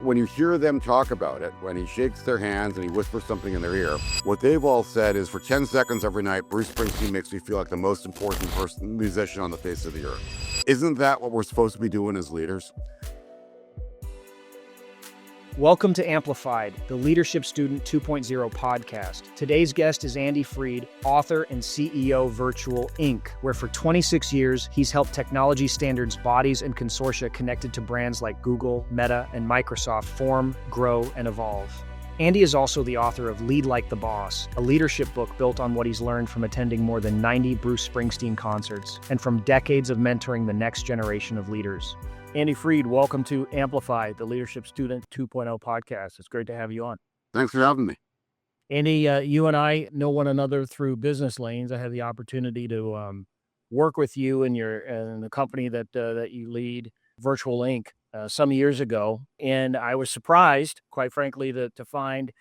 when you hear them talk about it, when he shakes their hands and he whispers something in their ear, what they've all said is, for 10 seconds every night, Bruce Springsteen makes me feel like the most important musician on the face of the earth. Isn't that what we're supposed to be doing as leaders? Welcome to Amplified, the Leadership Student 2.0 podcast. Today's guest is Andy Freed, author and CEO of Virtual Inc., where for 26 years, he's helped technology standards bodies and consortia connected to brands like Google, Meta, and Microsoft form, grow, and evolve. Andy is also the author of Lead Like the Boss, a leadership book built on what he's learned from attending more than 90 Bruce Springsteen concerts and from decades of mentoring the next generation of leaders. Andy Freed, welcome to Amplify, the Leadership Student 2.0 podcast. It's great to have you on. Thanks for having me. Andy, you and I know one another through business lanes. I had the opportunity to work with you and the company that you lead, Virtual Inc., some years ago, and I was surprised, quite frankly, to find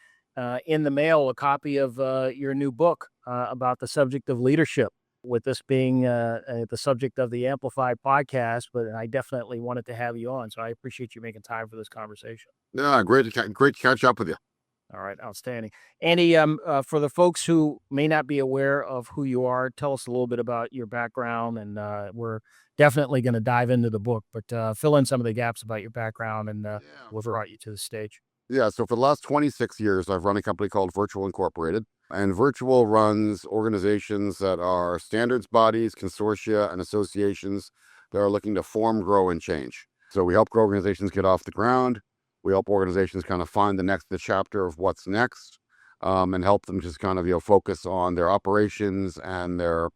in the mail a copy of your new book about the subject of leadership. With this being the subject of the Amplify podcast, but I definitely wanted to have you on, so I appreciate you making time for this conversation. Yeah, great to catch up with you. All right, outstanding. Andy, for the folks who may not be aware of who you are, tell us a little bit about your background, and we're definitely going to dive into the book, but fill in some of the gaps about your background and what brought you to the stage. Yeah, so for the last 26 years, I've run a company called Virtual Incorporated. And Virtual runs organizations that are standards bodies, consortia, and associations that are looking to form, grow, and change. So we help organizations get off the ground. We help organizations kind of find the chapter of what's next, and help them just kind of focus on their operations and their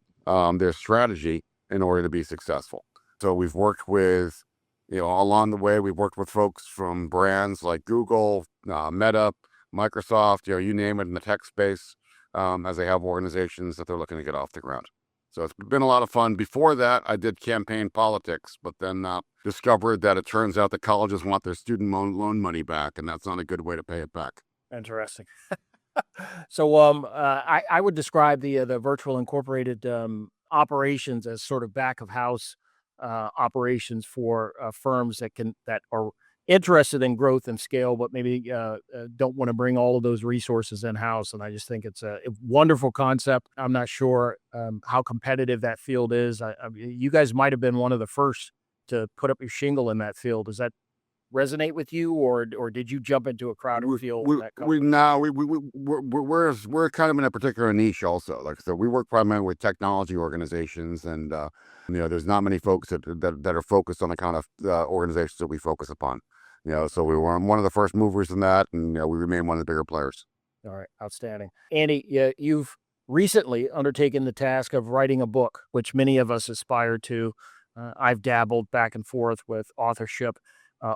strategy in order to be successful. So we've worked with, along the way, we've worked with folks from brands like Google, Meta, Microsoft, you name it in the tech space. As they have organizations that they're looking to get off the ground. So it's been a lot of fun. Before that, I did campaign politics, but then discovered that it turns out that colleges want their student loan money back, and that's not a good way to pay it back. Interesting. So I would describe the Virtual Incorporated operations as sort of back of house operations for firms that are interested in growth and scale, but maybe don't want to bring all of those resources in-house. And I just think it's a wonderful concept. I'm not sure how competitive that field is. You guys might have been one of the first to put up your shingle in that field. Does that resonate with you, or did you jump into a crowded field? We're kind of in a particular niche also. Like, so we work primarily with technology organizations, and there's not many folks that are focused on the kind of organizations that we focus upon. So we were one of the first movers in that, and we remain one of the bigger players. All right, outstanding. Andy, you've recently undertaken the task of writing a book, which many of us aspire to. I've dabbled back and forth with authorship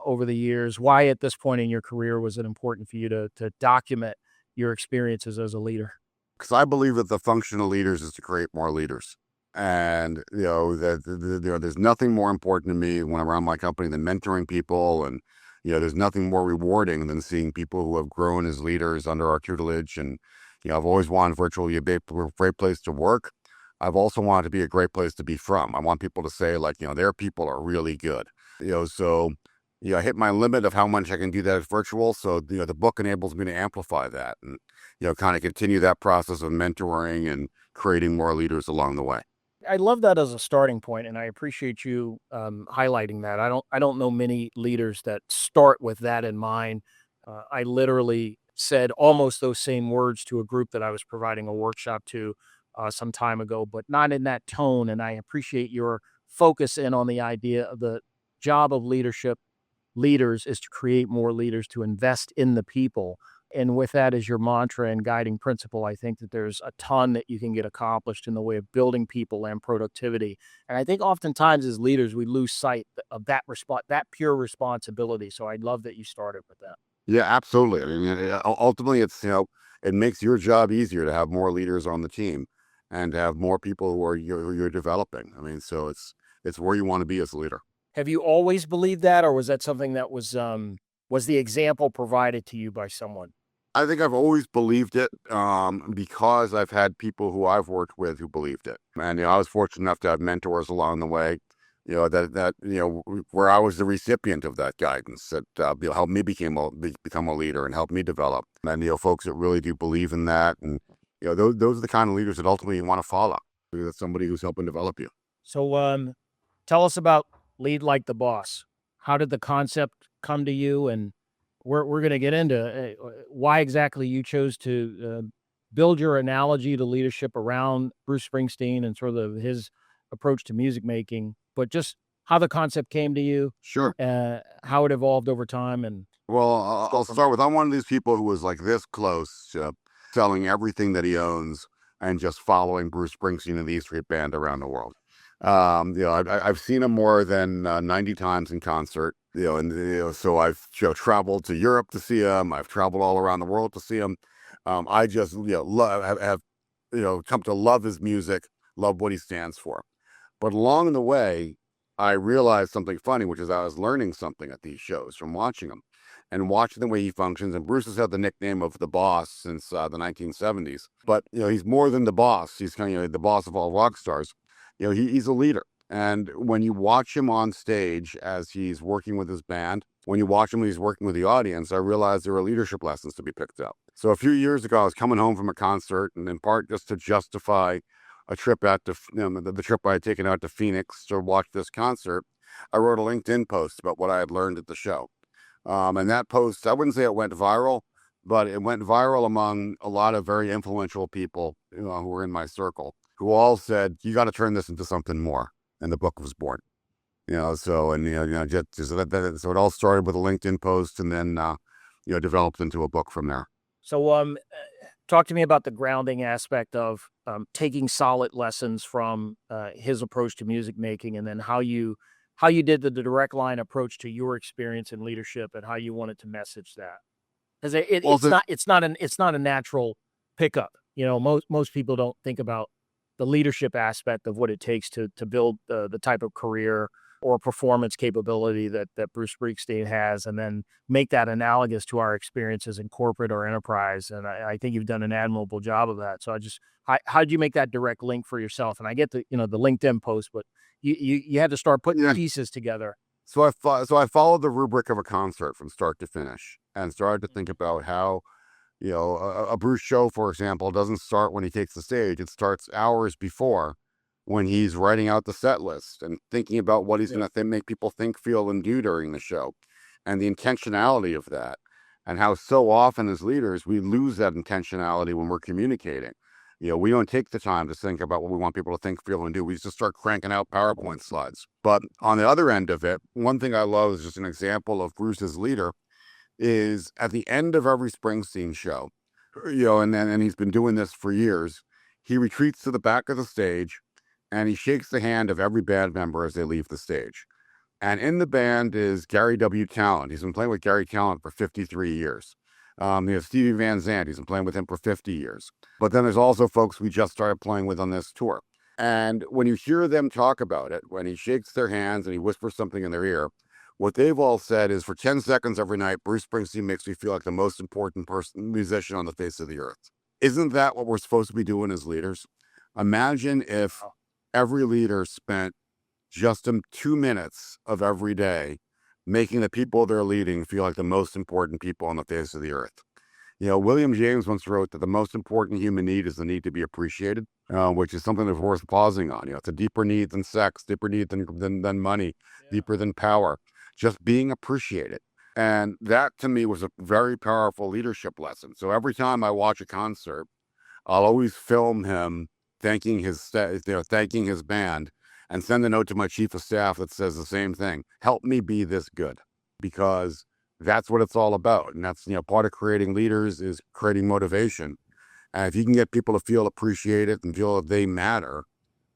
over the years. Why at this point in your career was it important for you to document your experiences as a leader? Because I believe that the function of leaders is to create more leaders. And, there's nothing more important to me when I'm around my company than mentoring people. And, there's nothing more rewarding than seeing people who have grown as leaders under our tutelage. And, I've always wanted Virtual to be a great place to work. I've also wanted to be a great place to be from. I want people to say, like, their people are really good. So I hit my limit of how much I can do that at Virtual. So, the book enables me to amplify that and, kind of continue that process of mentoring and creating more leaders along the way. I love that as a starting point, and I appreciate you highlighting that. I don't know many leaders that start with that in mind. I literally said almost those same words to a group that I was providing a workshop to some time ago, but not in that tone. And I appreciate your focus in on the idea of the job of leaders is to create more leaders, to invest in the people. And with that as your mantra and guiding principle, I think that there's a ton that you can get accomplished in the way of building people and productivity. And I think oftentimes as leaders, we lose sight of that pure responsibility. So I love that you started with that. Yeah, absolutely. I mean, ultimately, it's, it makes your job easier to have more leaders on the team and to have more people who you're developing. I mean, so it's where you want to be as a leader. Have you always believed that, or was that something that was the example provided to you by someone? I think I've always believed it because I've had people who I've worked with who believed it. And I was fortunate enough to have mentors along the way where I was the recipient of that guidance that helped me become a leader and helped me develop. And folks that really do believe in that, and those are the kind of leaders that ultimately you want to follow, because it's somebody who's helping develop you. So, tell us about Lead Like the Boss. How did the concept come to you? And we're going to get into why exactly you chose to build your analogy to leadership around Bruce Springsteen and sort of his approach to music making, but just how the concept came to you, Sure. how it evolved over time, and Well, I'll start with, I'm one of these people who was like this close to selling everything that he owns and just following Bruce Springsteen and the E Street Band around the world. I've seen him more than 90 times in concert. And so I've traveled to Europe to see him. I've traveled all around the world to see him. I just have come to love his music, love what he stands for. But along the way, I realized something funny, which is I was learning something at these shows from watching him and watching the way he functions. And Bruce has had the nickname of the boss since the 1970s. But, he's more than the boss. He's kind of the boss of all rock stars. He's a leader. And when you watch him on stage as he's working with his band, when you watch him when he's working with the audience, I realized there were leadership lessons to be picked up. So a few years ago, I was coming home from a concert, and in part just to justify a trip out to the trip I had taken out to Phoenix to watch this concert, I wrote a LinkedIn post about what I had learned at the show. And that post, I wouldn't say it went viral, but it went viral among a lot of very influential people who were in my circle, who all said, "You got to turn this into something more." And the book was born. So so it all started with a LinkedIn post, and then developed into a book from there. so talk to me about the grounding aspect of taking solid lessons from his approach to music making, and then how you did the direct line approach to your experience in leadership, and how you wanted to message that. Because Well, it's not a natural pickup. Most people don't think about the leadership aspect of what it takes to build the type of career or performance capability that Bruce Springsteen has, and then make that analogous to our experiences in corporate or enterprise. And I think you've done an admirable job of that. So how did you make that direct link for yourself? And I get the LinkedIn post, but you had to start putting yeah. pieces together. So I followed the rubric of a concert from start to finish, and started to think about how a Bruce show, for example, doesn't start when he takes the stage. It starts hours before, when he's writing out the set list and thinking about what he's going to make people think, feel, and do during the show, and the intentionality of that, and how so often as leaders we lose that intentionality when we're communicating. We don't take the time to think about what we want people to think, feel, and do. We just start cranking out PowerPoint slides. But on the other end of it, one thing I love is just an example of Bruce's leader is at the end of every Springsteen show, and he's been doing this for years. He retreats to the back of the stage, and he shakes the hand of every band member as they leave the stage. And in the band is Gary W. Talent. He's been playing with Gary Talent for 53 years. You have Stevie Van Zandt. He's been playing with him for 50 years. But then there's also folks we just started playing with on this tour. And when you hear them talk about it, when he shakes their hands and he whispers something in their ear, what they've all said is, for 10 seconds every night, Bruce Springsteen makes me feel like the most important musician on the face of the earth. Isn't that what we're supposed to be doing as leaders? Imagine if every leader spent just 2 minutes of every day making the people they're leading feel like the most important people on the face of the earth. William James once wrote that the most important human need is the need to be appreciated, which is something that's worth pausing on. It's a deeper need than sex, deeper need than money, deeper than power, just being appreciated. And that to me was a very powerful leadership lesson. So every time I watch a concert, I'll always film him thanking thanking his band, and send a note to my chief of staff that says the same thing: help me be this good, because that's what it's all about. And that's, part of creating leaders is creating motivation. And if you can get people to feel appreciated and feel that they matter,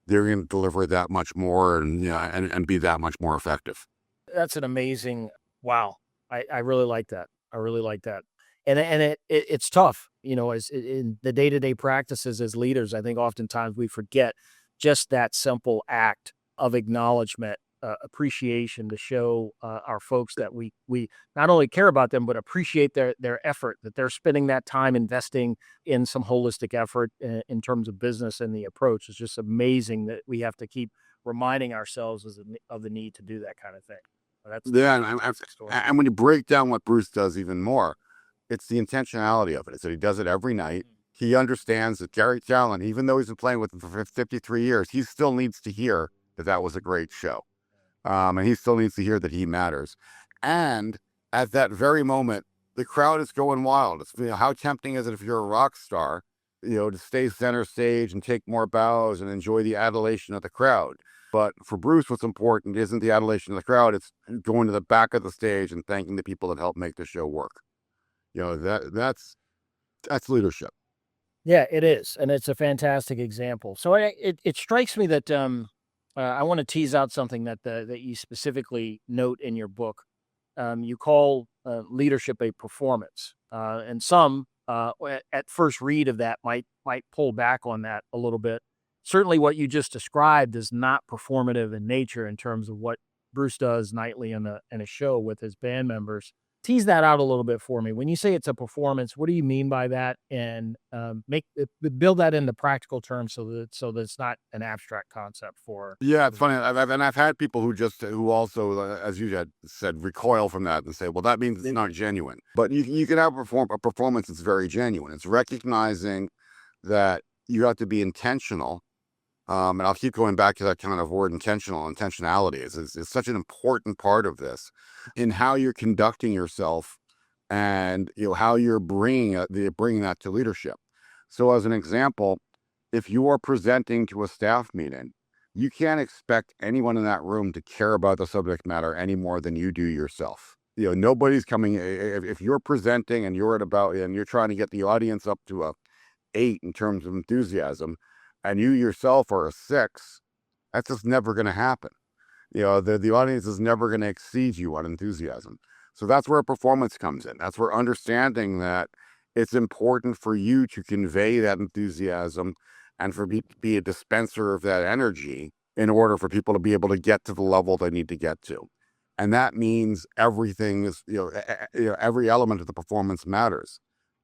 they're going to deliver that much more, and be that much more effective. That's an amazing, wow. I really like that. I really like that. And it's tough, as in the day-to-day practices as leaders. I think oftentimes we forget just that simple act of acknowledgement, appreciation, to show our folks that we not only care about them, but appreciate their effort, that they're spending that time investing in some holistic effort in terms of business and the approach. It's just amazing that we have to keep reminding ourselves of the need to do that kind of thing. That's Yeah, story. and when you break down what Bruce does even more, it's the intentionality of it. It's that he does it every night. He understands that Gary Challen, even though he's been playing with him for 53 years, he still needs to hear that that was a great show. And he still needs to hear that he matters. And at that very moment, the crowd is going wild. It's, how tempting is it if you're a rock star, to stay center stage and take more bows and enjoy the adulation of the crowd. But for Bruce, what's important isn't the adulation of the crowd. It's going to the back of the stage and thanking the people that helped make the show work. That's leadership. Yeah, it is, and it's a fantastic example. So it strikes me that I want to tease out something that you specifically note in your book. You call leadership a performance, and some at first read of that might pull back on that a little bit. Certainly, what you just described is not performative in nature in terms of what Bruce does nightly in a show with his band members. Tease that out a little bit for me. When you say it's a performance, what do you mean by that? And build that into practical terms so that it's not an abstract concept for. Yeah, it's funny. I've had people who also, as you had said, recoil from that and say, well, that means it's not genuine. But you can have a performance that's very genuine. It's recognizing that you have to be intentional. And I'll keep going back to that kind of word intentionality. It's such an important part of this in how you're conducting yourself and how you're bringing that to leadership. So as an example, if you are presenting to a staff meeting, you can't expect anyone in that room to care about the subject matter any more than you do yourself. Nobody's coming. If you're presenting and you're trying to get the audience up to a 8 in terms of enthusiasm, and you yourself are a 6, that's just never going to happen. The audience is never going to exceed you on enthusiasm. So that's where performance comes in. That's where understanding that it's important for you to convey that enthusiasm and for me to be a dispenser of that energy in order for people to be able to get to the level they need to get to. And that means everything is, every element of the performance matters.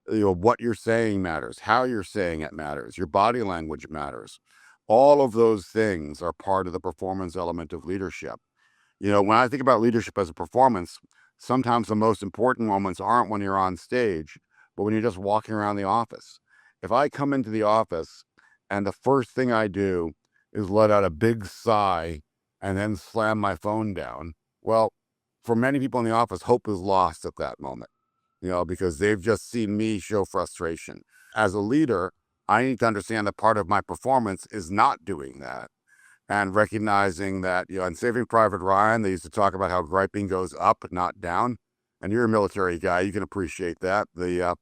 What you're saying matters, how you're saying it matters, your body language matters. All of those things are part of the performance element of leadership. When I think about leadership as a performance, sometimes the most important moments aren't when you're on stage, but when you're just walking around the office. If I come into the office and the first thing I do is let out a big sigh and then slam my phone down, well, for many people in the office, hope is lost at that moment. Because they've just seen me show frustration. As a leader, I need to understand that part of my performance is not doing that and recognizing that, in Saving Private Ryan, they used to talk about how griping goes up, not down. And you're a military guy, you can appreciate that. The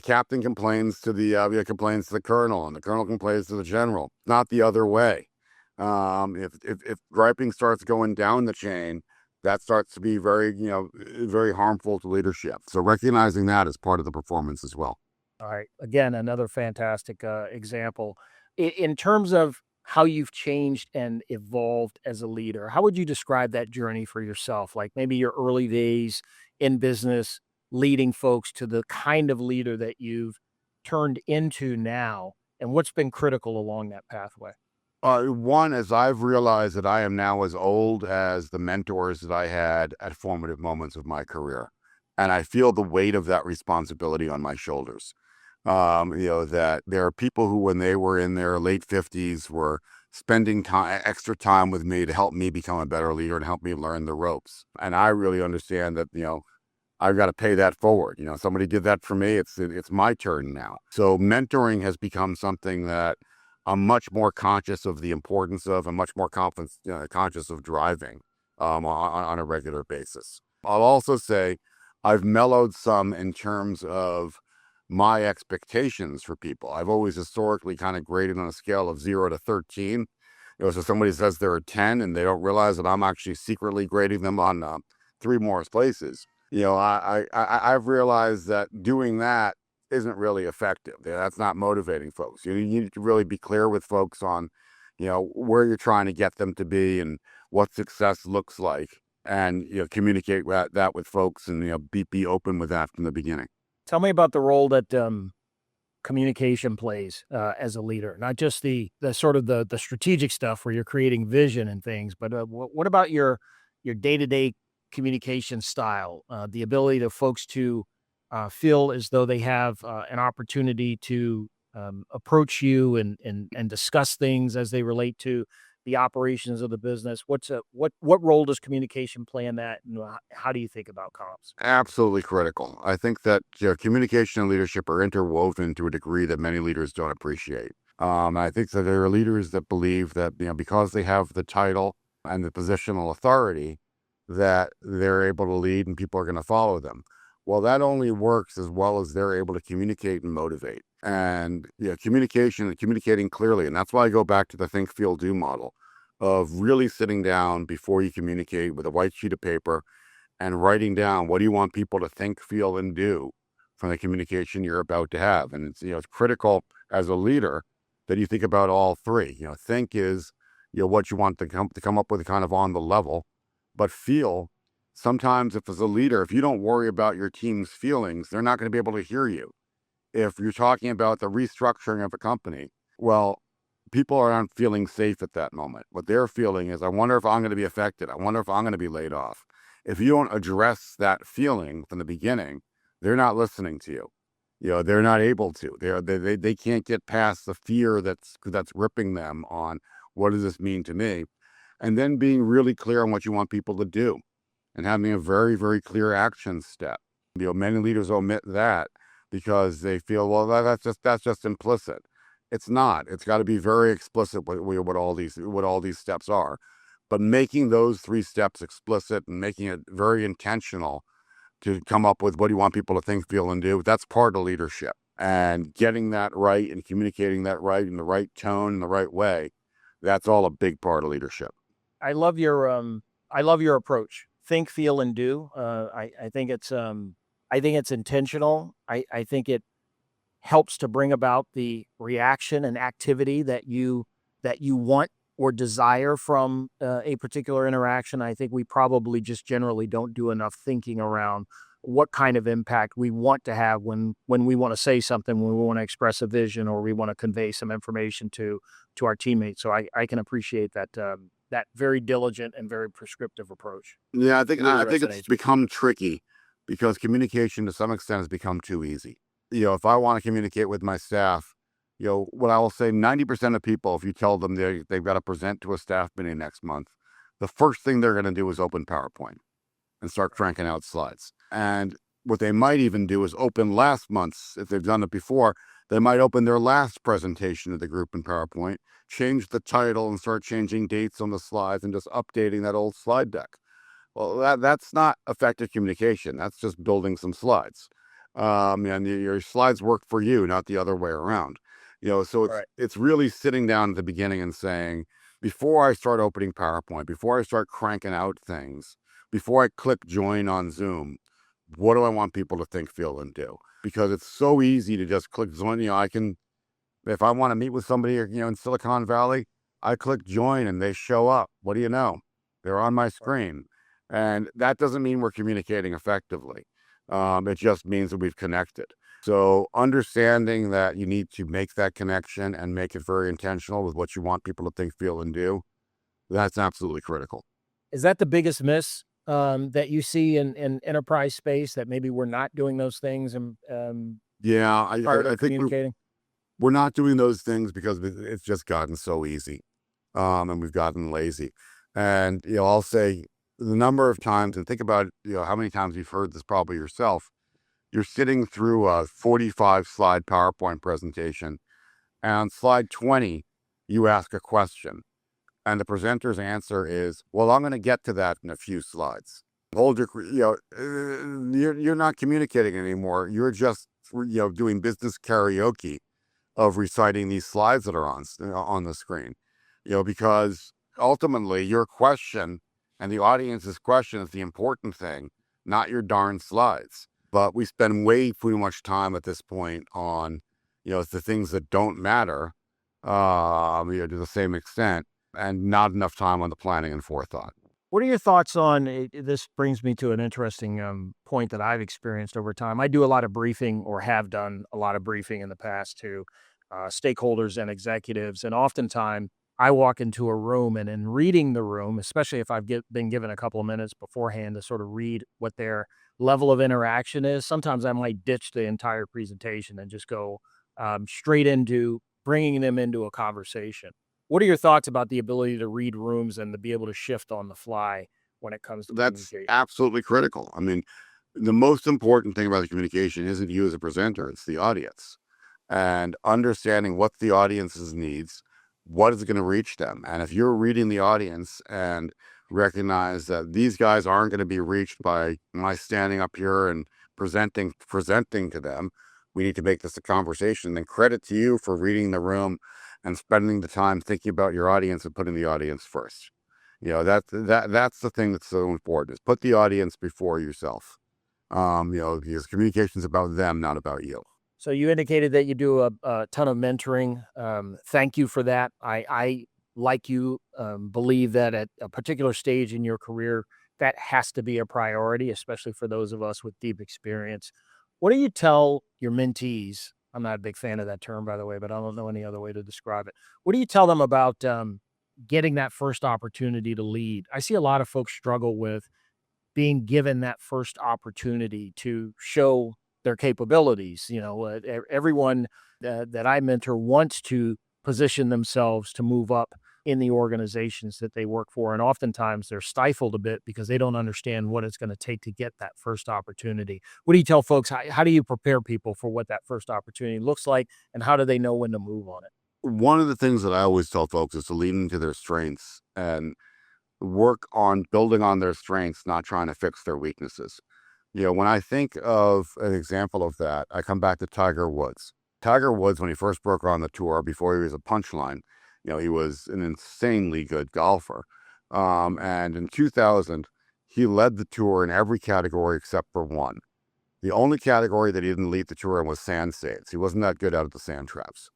captain complains to the colonel, and the colonel complains to the general, not the other way. If griping starts going down the chain, that starts to be very harmful to leadership. So recognizing that is part of the performance as well. All right. Again, another fantastic example. In terms of how you've changed and evolved as a leader, how would you describe that journey for yourself? Like maybe your early days in business, leading folks to the kind of leader that you've turned into now, and what's been critical along that pathway? One, as I've realized that I am now as old as the mentors that I had at formative moments of my career. And I feel the weight of that responsibility on my shoulders. That there are people who, when they were in their late 50s, were spending extra time with me to help me become a better leader and help me learn the ropes. And I really understand that, I've got to pay that forward. Somebody did that for me. It's my turn now. So mentoring has become something that I'm much more conscious of the importance of, and much more conscious of driving on a regular basis. I'll also say I've mellowed some in terms of my expectations for people. I've always historically kind of graded on a scale of 0 to 13. So somebody says they're a 10 and they don't realize that I'm actually secretly grading them on 3 more places. I've realized that doing that isn't really effective. That's not motivating folks. You need to really be clear with folks on, where you're trying to get them to be and what success looks like, and communicate that with folks, and be open with that from the beginning. Tell me about the role that communication plays as a leader, not just the sort of the strategic stuff where you're creating vision and things, but what about your day-to-day communication style, the ability to folks to feel as though they have an opportunity to approach you and discuss things as they relate to the operations of the business. What role does communication play in that, and how do you think about comms? Absolutely critical. I think that communication and leadership are interwoven to a degree that many leaders don't appreciate. I think that there are leaders that believe that because they have the title and the positional authority, that they're able to lead and people are going to follow them. Well, that only works as well as they're able to communicate and motivate. And communication and communicating clearly. And that's why I go back to the think, feel, do model of really sitting down before you communicate with a white sheet of paper and writing down what do you want people to think, feel, and do from the communication you're about to have. And it's critical as a leader that you think about all three. Think is what you want to come up with kind of on the level, but feel. Sometimes if as a leader, if you don't worry about your team's feelings, they're not going to be able to hear you. If you're talking about the restructuring of a company, well, people aren't feeling safe at that moment. What they're feeling is, I wonder if I'm going to be affected. I wonder if I'm going to be laid off. If you don't address that feeling from the beginning, they're not listening to you. They're not able to. They can't get past the fear that's ripping them on what does this mean to me, and then being really clear on what you want people to do, and having a very, very clear action step. Many leaders omit that because they feel, well, that's just implicit. It's not. It's got to be very explicit what all these steps are. But making those three steps explicit and making it very intentional to come up with what do you want people to think, feel, and do, that's part of leadership. And getting that right and communicating that right in the right tone, in the right way, that's all a big part of leadership. I love your approach. Think, feel, and do. I think it's intentional. I think it helps to bring about the reaction and activity that you want or desire from a particular interaction. I think we probably just generally don't do enough thinking around what kind of impact we want to have when we want to say something, when we want to express a vision, or we want to convey some information to our teammates. So I can appreciate that that very diligent and very prescriptive approach. Yeah, I think Really it's resonates. become tricky because communication to some extent has become too easy. If I want to communicate with my staff, what I will say, 90% of people, if you tell them they've got to present to a staff meeting next month, the first thing they're going to do is open PowerPoint and start cranking out slides. And what they might even do is open last month's, if they've done it before, they might open their last presentation to the group in PowerPoint, change the title and start changing dates on the slides and just updating that old slide deck. Well, that's not effective communication. That's just building some slides. And your slides work for you, not the other way around. So Right. it's really sitting down at the beginning and saying, before I start opening PowerPoint, before I start cranking out things, before I click join on Zoom, what do I want people to think, feel, and do? Because it's so easy to just click join. If I want to meet with somebody, in Silicon Valley, I click join and they show up. What do you know? They're on my screen. And that doesn't mean we're communicating effectively. It just means that we've connected. So understanding that you need to make that connection and make it very intentional with what you want people to think, feel, and do, that's absolutely critical. Is that the biggest miss that you see in enterprise space, that maybe we're not doing those things and Yeah, prior I to think communicating? we're not doing those things because it's just gotten so easy, and we've gotten lazy. And I'll say the number of times, and think about how many times you've heard this probably yourself. You're sitting through a 45 slide PowerPoint presentation, and on slide 20, you ask a question, and the presenter's answer is, "Well, I'm going to get to that in a few slides." Hold your, you're not communicating anymore. You're just, doing business karaoke of reciting these slides that are on the screen, because ultimately your question and the audience's question is the important thing, not your darn slides. But we spend way too much time at this point on, the things that don't matter, to the same extent, and not enough time on the planning and forethought. What are your thoughts on this? Brings me to an interesting point that I've experienced over time. I do a lot of briefing, or have done a lot of briefing in the past, to stakeholders and executives. And oftentimes I walk into a room, and in reading the room, especially if been given a couple of minutes beforehand to sort of read what their level of interaction is, sometimes I might ditch the entire presentation and just go straight into bringing them into a conversation. What are your thoughts about the ability to read rooms and to be able to shift on the fly when it comes to That's communication? absolutely critical. I mean, the most important thing about the communication isn't you as a presenter, it's the audience. And understanding what the audience's needs, what is going to reach them. And if you're reading the audience and recognize that these guys aren't going to be reached by my standing up here and presenting to them, we need to make this a conversation. Then credit to you for reading the room and spending the time thinking about your audience and putting the audience first. That's the thing that's so important, is put the audience before yourself. Because communication is about them, not about you. So you indicated that you do a ton of mentoring. Thank you for that. I like you, believe that at a particular stage in your career, that has to be a priority, especially for those of us with deep experience. What do you tell your mentees? I'm not a big fan of that term, by the way, but I don't know any other way to describe it. What do you tell them about getting that first opportunity to lead? I see a lot of folks struggle with being given that first opportunity to show their capabilities. Everyone that I mentor wants to position themselves to move up in the organizations that they work for. And oftentimes they're stifled a bit because they don't understand what it's going to take to get that first opportunity. What do you tell folks? How do you prepare people for what that first opportunity looks like? And how do they know when to move on it? One of the things that I always tell folks is to lean into their strengths and work on building on their strengths, not trying to fix their weaknesses. When I think of an example of that, I come back to Tiger Woods. Tiger Woods, when he first broke on the tour, before he was a punchline, he was an insanely good golfer. And in 2000, he led the tour in every category except for one. The only category that he didn't lead the tour in was sand saves. He wasn't that good out of the sand traps.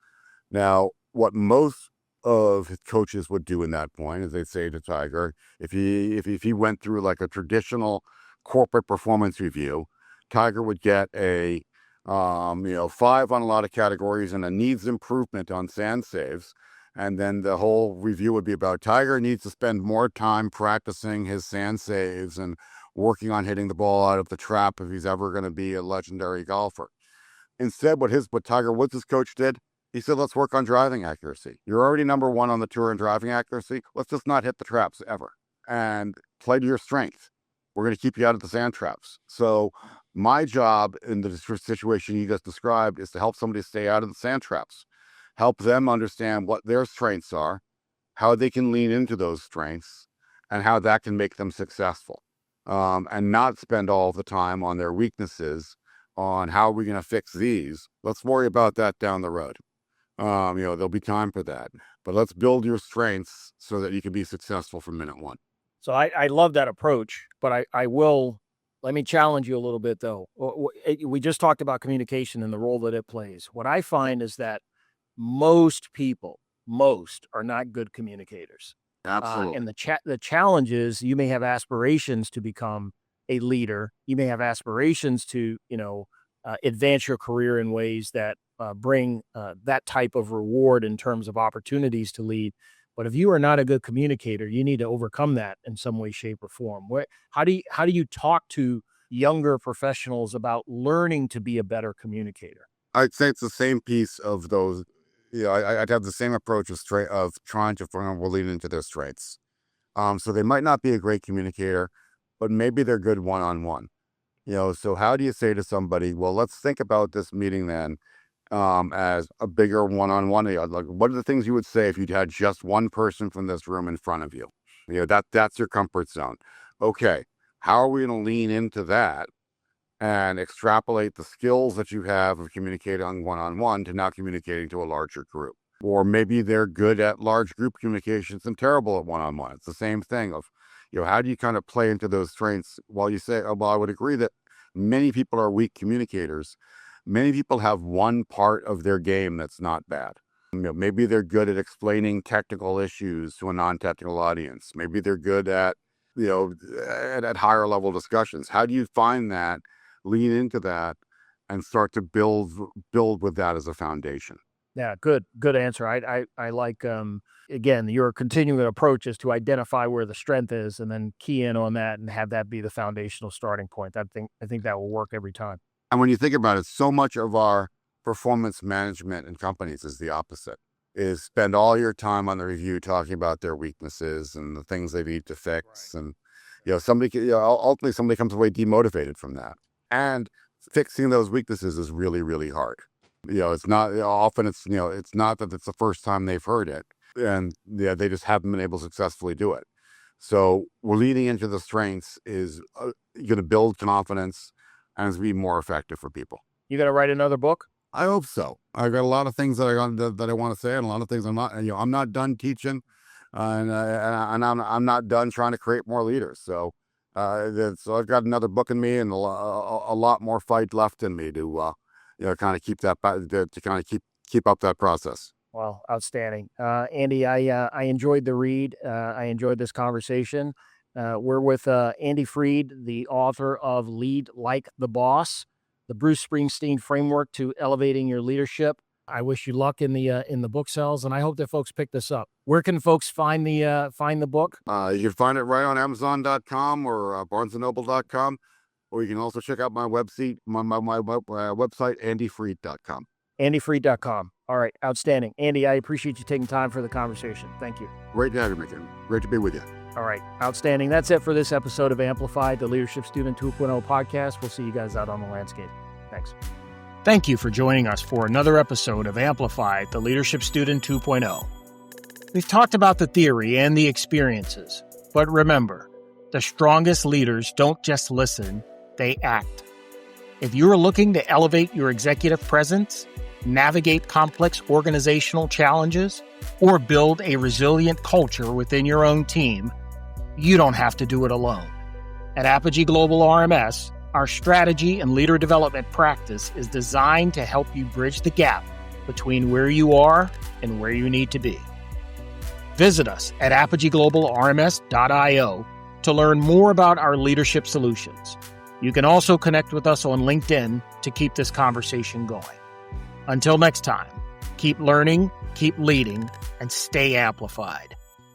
Now, what most of his coaches would do in that point is they'd say to Tiger, if he went through like a traditional corporate performance review, Tiger would get a 5 on a lot of categories and a needs improvement on sand saves. And then the whole review would be about Tiger needs to spend more time practicing his sand saves and working on hitting the ball out of the trap if he's ever going to be a legendary golfer. Instead, what Tiger Woods' coach did, he said, let's work on driving accuracy. You're already number one on the tour in driving accuracy. Let's just not hit the traps ever and play to your strength. We're going to keep you out of the sand traps. So my job in the situation you just described is to help somebody stay out of the sand traps, help them understand what their strengths are, how they can lean into those strengths, and how that can make them successful. And not spend all the time on their weaknesses, on how are we going to fix these. Let's worry about that down the road. There'll be time for that, but let's build your strengths so that you can be successful from minute one. So I love that approach, but I will, let me challenge you a little bit though. We just talked about communication and the role that it plays. What I find is that most are not good communicators. Absolutely. And the challenge is, you may have aspirations to become a leader. You may have aspirations to, advance your career in ways that bring that type of reward in terms of opportunities to lead. But if you are not a good communicator, you need to overcome that in some way, shape, or form. How do you talk to younger professionals about learning to be a better communicator? I'd say it's the same piece of those. I'd have the same approach of trying to lean into their strengths. So they might not be a great communicator, but maybe they're good one-on-one. So how do you say to somebody, well, let's think about this meeting then, as a bigger one-on-one. Like, what are the things you would say if you'd had just one person from this room in front of you? That's your comfort zone. Okay, how are we going to lean into that and extrapolate the skills that you have of communicating one-on-one to now communicating to a larger group? Or maybe they're good at large group communications and terrible at one-on-one. It's the same thing of, how do you kind of play into those strengths? While you say, oh, well, I would agree that many people are weak communicators, many people have one part of their game that's not bad. Maybe they're good at explaining technical issues to a non-technical audience. Maybe they're good at at higher level discussions. How do you find that, lean into that, and start to build with that as a foundation? Yeah, good answer. I like, again, your continuing approach is to identify where the strength is and then key in on that and have that be the foundational starting point. I think that will work every time. And when you think about it, so much of our performance management in companies is the opposite. Is spend all your time on the review talking about their weaknesses and the things they need to fix. Right. And, ultimately somebody comes away demotivated from that. And fixing those weaknesses is really, really hard. It's not often it's not that it's the first time they've heard it, and they just haven't been able to successfully do it. So we're leading into the strengths is going to build confidence and to be more effective for people. You going to write another book? I hope so. I've got a lot of things that I want to say, and a lot of things I'm not. I'm not done teaching, and I'm not done trying to create more leaders. So I've got another book in me, and a lot more fight left in me to kind of keep that to kind of keep up that process. Well, outstanding. Andy, I enjoyed the read. I enjoyed this conversation. We're with Andy Freed, the author of Lead Like the Boss, the Bruce Springsteen framework to elevating your leadership. I wish you luck in the book sales, and I hope that folks pick this up. Where can folks find the book? You can find it right on Amazon.com or BarnesandNoble.com, or you can also check out my website, AndyFreed.com. AndyFreed.com. All right, outstanding. Andy, I appreciate you taking time for the conversation. Thank you. Great to have you, Mickey. Great to be with you. All right, outstanding. That's it for this episode of Amplified, the Leadership Student 2.0 podcast. We'll see you guys out on the landscape. Thanks. Thank you for joining us for another episode of Amplified, the Leadership Student 2.0. We've talked about the theory and the experiences, but remember, the strongest leaders don't just listen, they act. If you are looking to elevate your executive presence, navigate complex organizational challenges, or build a resilient culture within your own team, you don't have to do it alone. At Apogee Global RMS, our strategy and leader development practice is designed to help you bridge the gap between where you are and where you need to be. Visit us at apogeeglobalrms.io to learn more about our leadership solutions. You can also connect with us on LinkedIn to keep this conversation going. Until next time, keep learning, keep leading, and stay amplified.